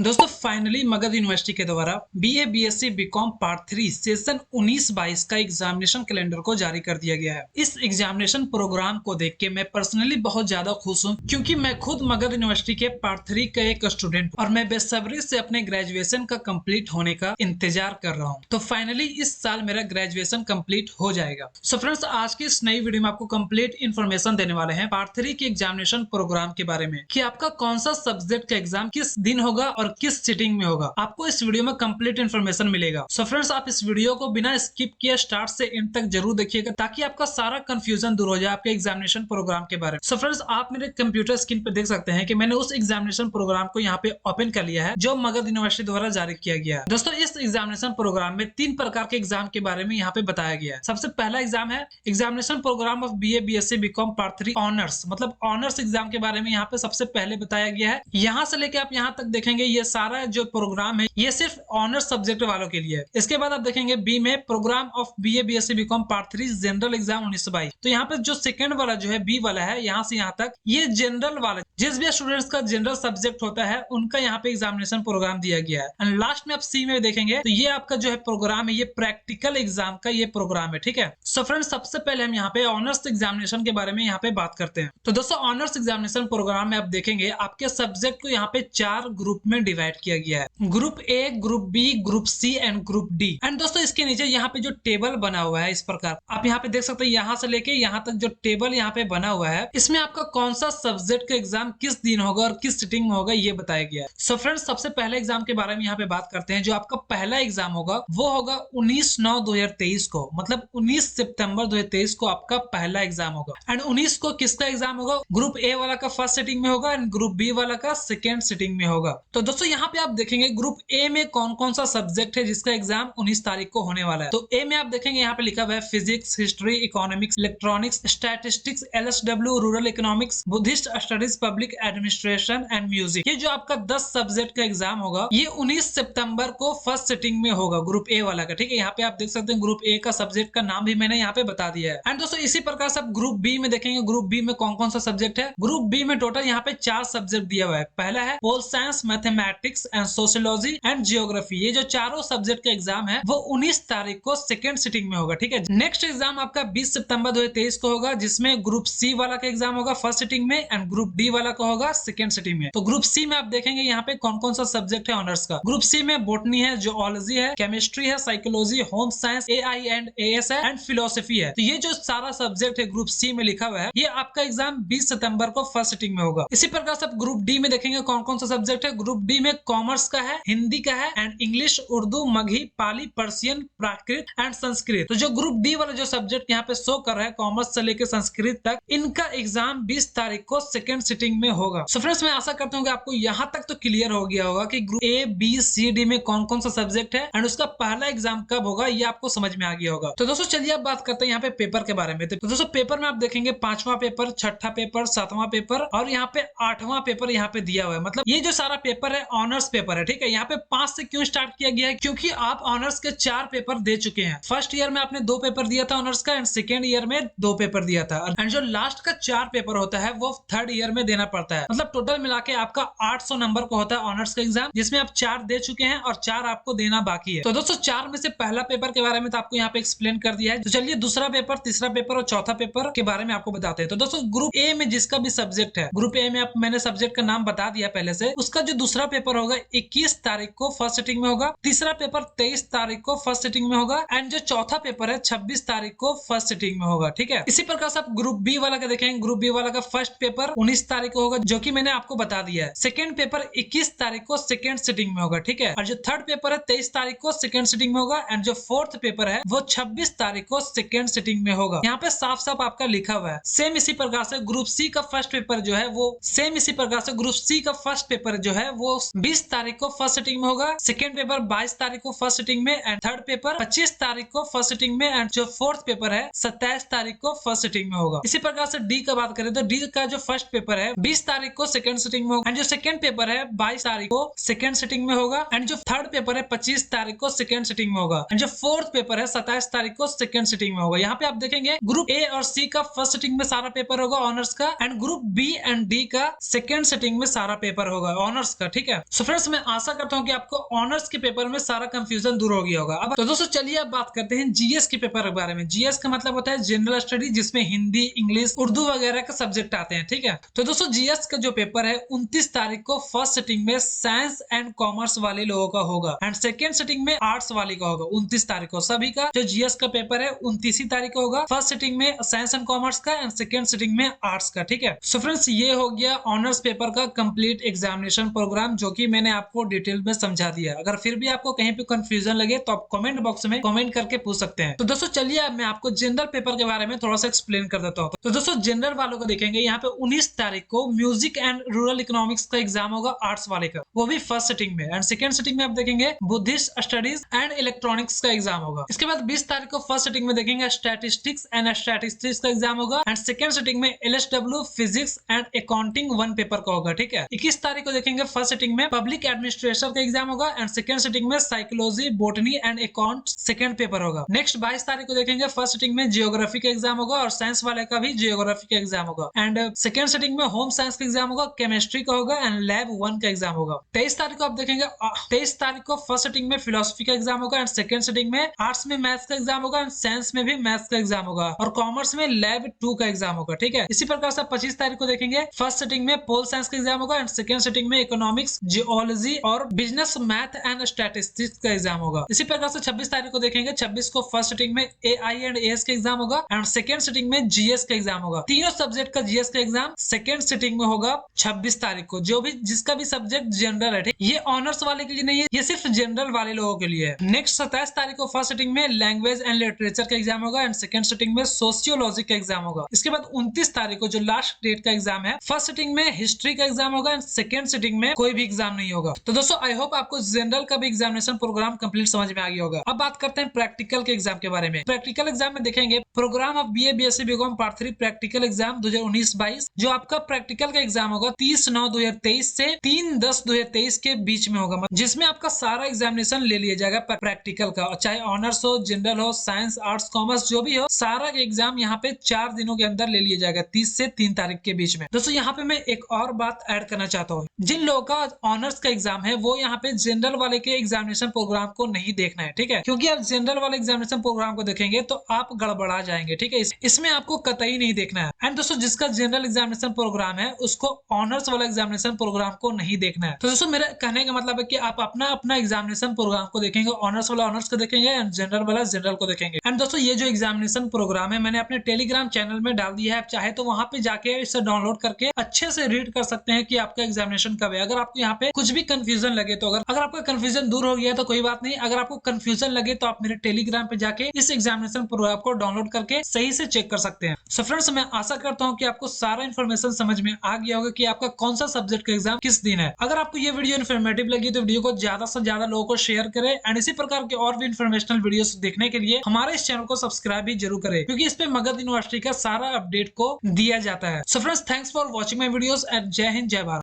दोस्तों finally Magadh university के द्वारा BA BSc BCom part 3 session 19-22 का एग्जामिनेशन कैलेंडर को जारी कर दिया गया है। इस एग्जामिनेशन प्रोग्राम को देख के मैं पर्सनली बहुत ज्यादा खुश हूं, क्योंकि मैं खुद मगध यूनिवर्सिटी के पार्ट 3 का एक स्टूडेंट और मैं बेसब्री से अपने ग्रेजुएशन का कंप्लीट होने का इंतजार कर रहा हूं। तो फाइनली इस साल मेरा ग्रेजुएशन कंप्लीट हो जाएगा। सो फ्रेंड्स, आज की इस नई वीडियो में आपको कंप्लीट इन्फॉर्मेशन देने वाले हैं पार्ट 3 के एग्जामिनेशन प्रोग्राम के बारे में, कि आपका कौन सा सब्जेक्ट का एग्जाम किस दिन होगा और किस सिटिंग में होगा। आपको इस वीडियो में कंप्लीट इन्फॉर्मेशन मिलेगा। सो फ्रेंड्स, आप इस वीडियो को बिना स्किप किए स्टार्ट से एंड तक जरूर देखिएगा, ताकि आपका सारा कंफ्यूजन दूर हो जाए आपके एग्जामिनेशन प्रोग्राम के बारे में। सो फ्रेंड्स, आप मेरे कंप्यूटर स्क्रीन पे देख सकते हैं कि मैंने उस एग्जामिनेशन प्रोग्राम को यहाँ पे ओपन कर लिया है जो मगध यूनिवर्सिटी द्वारा जारी किया गया है। दोस्तों, इस एग्जामिनेशन प्रोग्राम में 3 प्रकार के एग्जाम के बारे में यहाँ पे बताया गया है। सबसे पहला एग्जाम है examination program of BA BSc BCom part 3 honours, मतलब ऑनर्स एग्जाम के बारे में यहाँ पे सबसे पहले बताया गया है। यहाँ से लेके आप यहाँ तक देखेंगे ये सारा जो प्रोग्राम है ये सिर्फ ऑनर्स सब्जेक्ट वालों के लिए है। इसके बाद आप देखेंगे बी में program of BA BSc BCom part 3 general exam 1922। तो यहाँ पे जो सेकंड वाला जो है बी वाला है, यहाँ से यहाँ तक ये जनरल वाला, जिस भी स्टूडेंट्स का जनरल सब्जेक्ट होता है उनका यहाँ पे एग्जामिनेशन प्रोग्राम दिया गया है। एंड लास्ट में आप सी में देखेंगे तो ये आपका जो है प्रोग्राम है, ये प्रैक्टिकल एग्जाम का ये प्रोग्राम है। ठीक है। सो फ्रेंड्स, सबसे पहले हम यहाँ पे ऑनर्स एग्जामिनेशन के बारे में यहाँ पे बात करते हैं। तो दोस्तों, ऑनर्स एग्जामिनेशन प्रोग्राम में आप देखेंगे आपके सब्जेक्ट को यहाँ पे 4 ग्रुप में डिवाइड किया गया है। Group A, group B, group C and group D. And दोस्तों, इसके नीचे यहाँ पे जो टेबल बना हुआ है इस प्रकार आप यहाँ पे देख सकते हैं, यहाँ से लेके यहाँ तक जो टेबल यहाँ पे बना हुआ है, इसमें आपका कौन सा सब्जेक्ट का एग्जाम किस दिन होगा और किस सिटिंग में होगा ये बताया गया है। सो फ्रेंड्स, सबसे पहले एग्जाम के बारे में यहाँ पे बात करते हैं। जो आपका पहला एग्जाम होगा वो होगा 19/9/2023 को, मतलब 19 सितंबर 2023 को आपका पहला एग्जाम होगा। एंड 19 को किसका एग्जाम होगा? ग्रुप ए वाला का फर्स्ट सिटिंग में होगा एंड ग्रुप बी वाला का सेकेंड सिटिंग में होगा। तो दोस्तों, यहाँ पे आप देखेंगे ग्रुप ए में कौन कौन सा सब्जेक्ट है जिसका एग्जाम 19 तारीख को होने वाला है। तो ए में आप देखेंगे यहाँ पे लिखा हुआ है physics, history, economics, electronics, statistics, LSW, rural economics, Buddhist studies, public administration and music. ये जो आपका 10 सब्जेक्ट का एग्जाम होगा ये 19 सितंबर को फर्स्ट सिटिंग में होगा ग्रुप ए वाला का। ठीक है। यहाँ पे आप देख सकते हैं ग्रुप ए का सब्जेक्ट का नाम भी मैंने यहाँ पे बता दिया है। एंड दोस्तों, इसी प्रकार से आप ग्रुप बी में देखेंगे ग्रुप बी में कौन कौन सा सब्जेक्ट है। ग्रुप बी में टोटल यहाँ पे 4 सब्जेक्ट दिया हुआ है। पहला है pol science, mathematics and sociology and geography. ये जो चारों सब्जेक्ट का एग्जाम है वो 19 तारीख को सेकेंड सिटिंग में होगा। ठीक है। नेक्स्ट एग्जाम आपका 20 सितंबर 2023 को होगा, जिसमें ग्रुप सी वाला का एग्जाम होगा फर्स्ट सिटिंग में एंड ग्रुप डी वाला का होगा सेकेंड सिटिंग में। तो ग्रुप सी में आप देखेंगे यहाँ पे कौन कौन सा सब्जेक्ट है ऑनर्स का। ग्रुप सी में बॉटनी है, जियोलॉजी है, केमिस्ट्री है, psychology, home science, AI and as है एंड फिलोसफी है। तो ये जो सारा सब्जेक्ट है ग्रुप सी में लिखा हुआ है, ये आपका एग्जाम 20 सितंबर को फर्स्ट सिटिंग में होगा। इसी प्रकार से आप ग्रुप डी में देखेंगे कौन कौन सा सब्जेक्ट है। ग्रुप डी में कॉमर्स का है, हिंदी का है and English, Urdu, Magahi, Pali, Persian, Prakrit and Sanskrit. तो जो ग्रुप डी वाला जो सब्जेक्ट यहाँ पे शो कर रहा है कॉमर्स से लेकर संस्कृत तक, इनका एग्जाम 20 तारीख को सेकंड सिटिंग में होगा। सो फ्रेंड्स, मैं आशा करता हूँ कि आपको यहाँ तक तो क्लियर हो गया होगा कि group A, B, C, D में कौन कौन सा सब्जेक्ट है एंड उसका पहला एग्जाम कब होगा ये आपको समझ में आ गया होगा। तो दोस्तों, चलिए अब बात करते हैं यहाँ पे पेपर के बारे में। तो दोस्तों, पेपर में आप देखेंगे 5वां पेपर, 6ठा पेपर, 7वां पेपर और यहाँ पे 8वां पेपर यहाँ पे दिया हुआ है। मतलब ये जो सारा पेपर है ऑनर्स पेपर है। ठीक है। यहाँ पे 5 से क्यों स्टार्ट किया गया है? क्योंकि आप ऑनर्स के 4 पेपर दे चुके हैं। फर्स्ट ईयर में आपने 2 पेपर दिया था ऑनर्स का एंड सेकेंड ईयर में 2 पेपर दिया था। एंड जो लास्ट का 4 पेपर होता है वो थर्ड ईयर में देना पड़ता है। मतलब टोटल मिला के आपका 800 नंबर का होता है ऑनर्स का एग्जाम, जिसमें आप 4 दे चुके हैं और 4 आपको देना बाकी है। तो दोस्तों, 4 में से पहला पेपर के बारे में तो आपको यहाँ पे एक्सप्लेन कर दिया है। तो चलिए दूसरा पेपर, तीसरा पेपर और चौथा पेपर के बारे में आपको बताते हैं। तो दोस्तों, ग्रुप ए में जिसका भी सब्जेक्ट है, ग्रुप ए में मैंने सब्जेक्ट का नाम बता दिया पहले से, उसका जो दूसरा पेपर होगा 21 तारीख को फर्स्ट सिटिंग में होगा, तीसरा पेपर 23 तारीख को फर्स्ट सिटिंग में होगा एंड जो चौथा पेपर है 26 तारीख को फर्स्ट सिटिंग में होगा। ठीक है। इसी प्रकार से आप ग्रुप बी वाला का देखेंगे, ग्रुप बी वाला का फर्स्ट पेपर 19 तारीख को होगा, जो कि मैंने आपको बता दिया है। सेकंड पेपर 21 तारीख को सेकंड सिटिंग में होगा। ठीक है। और जो थर्ड पेपर है 23 तारीख को सेकंड सिटिंग में होगा एंड जो फोर्थ पेपर है वो 26 तारीख को सेकंड सिटिंग में होगा। यहाँ पे साफ साफ आपका लिखा हुआ है। सेम इसी प्रकार से ग्रुप सी का फर्स्ट पेपर जो है वो सेम इसी प्रकार से ग्रुप सी का फर्स्ट पेपर जो है वो 20 तारीख को फर्स्ट सिटिंग में होगा, सेकंड पेपर 22 तारीख को फर्स्ट सिटिंग में एंड थर्ड पेपर 25 तारीख को फर्स्ट सिटिंग में एंड जो फोर्थ पेपर है 27 तारीख को फर्स्ट सिटिंग में होगा। इसी प्रकार से डी का बात करें तो डी का जो फर्स्ट पेपर है 20 तारीख को सेकंड सिटिंग में होगा एंड जो सेकंड पेपर है 22 तारीख को सेकंड सिटिंग में होगा एंड जो थर्ड पेपर है 25 तारीख को सेकंड सिटिंग में होगा एंड जो फोर्थ पेपर है 27 तारीख को सेकंड सिटिंग में होगा। यहाँ पे आप देखेंगे ग्रुप ए और सी का फर्स्ट सिटिंग में सारा पेपर होगा ऑनर्स का and group B and D का सेकंड सिटिंग में सारा पेपर होगा ऑनर्स का। ठीक है। सो फ्रेंड्स मैं आशा करता हूँ कि आपको ऑनर्स के पेपर में सारा कंफ्यूजन दूर हो गया होगा। अब तो दोस्तों चलिए अब बात करते हैं जीएस के पेपर के बारे में। जीएस का मतलब होता है जनरल स्टडी, जिसमें हिंदी, इंग्लिश, उर्दू वगैरह का सब्जेक्ट आते हैं। ठीक है, तो दोस्तों जीएस का जो पेपर है 29 तारीख को फर्स्ट सिटिंग में साइंस एंड कॉमर्स वाले लोगों का होगा एंड सेकेंड सिटिंग में आर्ट्स वाले का होगा 29 तारीख को। सभी का जो जीएस का पेपर है 29 तारीख को होगा, फर्स्ट सिटिंग में साइंस एंड कॉमर्स का एंड सेकेंड सिटिंग में आर्ट्स का। ठीक है, सो फ्रेंड्स ये हो गया ऑनर्स पेपर का कंप्लीट एग्जामिनेशन प्रोग्राम, जो कि मैंने आपको डिटेल में समझा दिया। अगर फिर भी आपको कहीं पे कंफ्यूजन लगे तो आप कमेंट बॉक्स में कमेंट करके पूछ सकते हैं। तो दोस्तों चलिए अब मैं आपको जनरल पेपर के बारे में थोड़ा सा एक्सप्लेन कर देता हूँ। तो दोस्तों जनरल वालों को देखेंगे यहाँ पे 19 तारीख को म्यूजिक एंड रूरल इकोनॉमिक्स का एग्जाम होगा आर्ट्स वाले का, वो भी फर्स्ट सिटिंग में। एंड सेकंड सिटिंग में आप देखेंगे बुद्धिस्ट स्टडीज एंड इलेक्ट्रॉनिक्स का एग्जाम होगा। इसके बाद 20 तारीख को फर्स्ट सिटिंग में देखेंगे स्टैटिस्टिक्स एंड स्टैटिस्टिक्स का एग्जाम होगा एंड सेकंड सिटिंग में एलएसडब्ल्यू फिजिक्स एंड अकाउंटिंग 1 पेपर का होगा। ठीक है, 21 तारीख को देखेंगे फर्स्ट सिटिंग में पब्लिक एडमिनिस्ट्रेशन का एग्जाम होगा एंड सेकंड सिटिंग में psychology, botany and account second paper होगा। नेक्स्ट 22 तारीख को देखेंगे फर्स्ट सिटिंग में जियोग्राफी का एग्जाम होगा और साइंस वाले का भी जियोग्राफी का एग्जाम होगा एंड सेकंड सिटिंग में होम साइंस का एग्जाम होगा, केमिस्ट्री का होगा एंड लैब 1 का एग्जाम होगा। 23 तारीख को आप देखेंगे 23 तारीख को फर्स्ट सिटिंग में फिलोसफी का एग्जाम होगा एंड सेकंड सिटिंग में आर्ट्स में मैथ्स का एग्जाम होगा एंड साइंस में भी मैथ्स का एग्जाम होगा और कॉमर्स में लैब 2 का एग्जाम होगा। ठीक है, इसी प्रकार से 25 तारीख को देखेंगे फर्स्ट सिटिंग में पोल साइंस का एग्जाम होगा एंड सेकंड सिटिंग में इकोनॉमिक्स, जियोलॉजी और बिजनेस मैथ एंड स्टैटिस्टिक्स का एग्जाम होगा। इसी प्रकार से 26 तारीख को देखेंगे 26 को फर्स्ट सिटिंग में एआई एंड एएस का एग्जाम होगा एंड सेकंड सिटिंग में जीएस का एग्जाम होगा। तीनों सब्जेक्ट का जीएस का एग्जाम सेकंड सिटिंग में होगा 26 तारीख को। जो भी जिसका भी सब्जेक्ट जनरल है, ये ऑनर्स वाले के लिए नहीं है, ये सिर्फ जनरल वाले लोगों के लिए है। नेक्स्ट 27 तारीख को फर्स्ट सिटिंग में लैंग्वेज एंड लिटरेचर का एग्जाम होगा एंड सेकंड सिटिंग में सोशियोलॉजी का एग्जाम होगा। इसके बाद 29 तारीख को जो लास्ट डेट का एग्जाम है, फर्स्ट सिटिंग में हिस्ट्री का एग्जाम होगा एंड सेकंड सिटिंग में कोई भी एग्जाम नहीं होगा। तो दोस्तों आई होप आपको जनरल का भी एग्जामिनेशन प्रोग्राम कंप्लीट समझ में आ गया होगा। अब बात करते हैं प्रैक्टिकल के एग्जाम के बारे में। प्रैक्टिकल एग्जाम में देखेंगे program of BA BSc BCom part 3 practical exam 2019-22, जो आपका प्रैक्टिकल का एग्जाम होगा 30/9/2023 से 3/10/2023 के बीच में होगा, जिसमें आपका सारा एग्जामिनेशन ले लिया जाएगा प्रैक्टिकल का, चाहे ऑनर्स हो, जनरल हो, साइंस, आर्ट्स, कॉमर्स जो भी हो, सारा एग्जाम यहाँ पे 4 दिनों के अंदर ले लिया जाएगा 30 से 3 तारीख के बीच में। दोस्तों यहाँ पे मैं एक और बात ऐड करना चाहता हूँ, जिन लोगों का ऑनर्स का एग्जाम है वो यहाँ पे जनरल वाले के एग्जामिनेशन प्रोग्राम को नहीं देखना है। ठीक है, क्योंकि आप जनरल वाले एग्जामिनेशन प्रोग्राम को देखेंगे तो आप गड़बड़ा जाएंगे। ठीक है, इसमें आपको कतई नहीं देखना है। एंड दोस्तों जिसका जनरल एग्जामिनेशन प्रोग्राम है उसको ऑनर्स वाला एग्जामिनेशन प्रोग्राम को नहीं देखना है। तो दोस्तों मेरा कहने का मतलब है कि आप अपना अपना एग्जामिनेशन प्रोग्राम को देखेंगे, ऑनर्स वाला ऑनर्स को देखेंगे एंड जनरल वाला जनरल को देखेंगे। एंड दोस्तों ये जो एग्जामिनेशन प्रोग्राम है मैंने अपने टेलीग्राम चैनल में डाल दिया है, आप चाहे तो वहां पे जाके इसे डाउनलोड करके अच्छे से रीड कर सकते हैं कि आपका एग्जामिनेशन कब है। अगर आपको यहाँ पे कुछ भी कंफ्यूजन लगे तो अगर आपका कंफ्यूजन दूर हो गया तो कोई बात नहीं, अगर आपको कंफ्यूजन लगे तो आप मेरे टेलीग्राम पे जाके इस एग्जामिनेशन प्रोग्राम को डाउनलोड करके सही से चेक कर सकते हैं। सो फ्रेंड्स मैं आशा करता हूँ कि आपको सारा इन्फॉर्मेशन समझ में आ गया होगा कि आपका कौन सा सब्जेक्ट का एग्जाम किस दिन है। अगर आपको ये वीडियो इन्फॉर्मेटिव लगी तो वीडियो को ज्यादा से ज्यादा लोगों को शेयर करें एंड इसी प्रकार के और भी इन्फॉर्मेशनल वीडियोस देखने के लिए हमारे इस चैनल को सब्सक्राइब भी जरूर करें, क्योंकि इस पे मगध यूनिवर्सिटी का सारा अपडेट को दिया जाता है। So friends thanks for watching my videos and जय हिंद जय भारत।